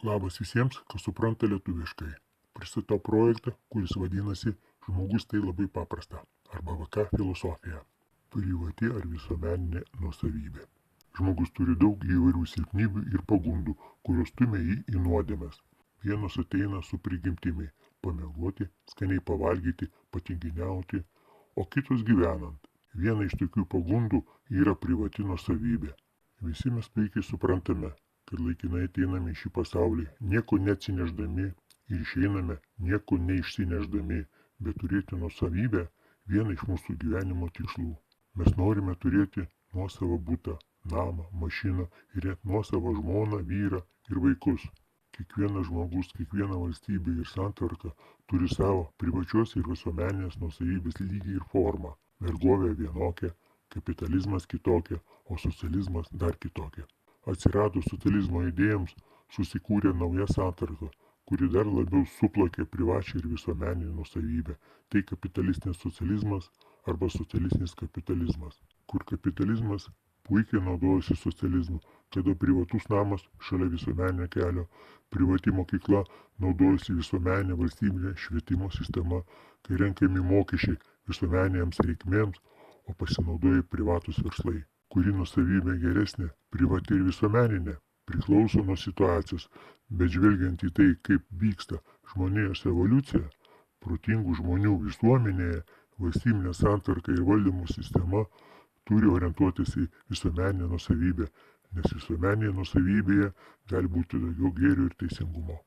Labas visiems, kas supranta lietuviškai. Pristatau projektą, kuris vadinasi Žmogus tai labai paprasta arba VK filosofija. Privati ar visuomeninė nuosavybė. Žmogus turi daug įvairių silpnybių ir pagundų, kurios stumia jį į nuodėmes. Vienos ateina su prigimtimi – pamiegoti, skaniai pavalgyti, patinginiauti, o kitos gyvenant. Viena iš tokių pagundų yra privati nuosavybė. Visi mes puikiai suprantame, kad laikinai ateiname į šį pasaulį, nieko neatsineždami ir išeiname nieko neišsineždami, bet turėti nuosavybę vieną iš mūsų gyvenimo tikslų. Mes norime turėti nuosavą butą, namą, mašiną ir net nuosavą žmoną, vyrą ir vaikus. Kiekvienas žmogus, kiekviena valstybė ir santvarka turi savo privačios ir visuomeninės nuosavybės lygį ir formą. Vergovė vienokia, kapitalizmas kitokia, o socializmas dar kitokia. Atsiradus socializmo idėjams susikūrė nauja santvarka, kuri dar labiau suplakė privačią ir visuomeninę nuosavybę. Tai kapitalistinis socializmas arba socialistinis kapitalizmas, kur kapitalizmas puikiai naudojasi socializmu, kada privatus namas šalia visuomeninio kelio, privati mokykla naudojasi visuomeninė valstybinė švietimo sistema, kai renkami mokesčiai visuomeninėms reikmėms, o pasinaudoja privatus verslai. Kuri nuosavybė geresnė, privati ir visuomeninė, priklauso nuo situacijos, bet žvelgiant į tai, kaip vyksta žmonijos evoliucija, protingų žmonių visuomenėje, valstybinė santvarka ir valdymo sistema turi orientuotis į visuomeninę nuosavybę, nes visuomeninėje nuosavybėje gali būti daugiau gėrio ir teisingumo.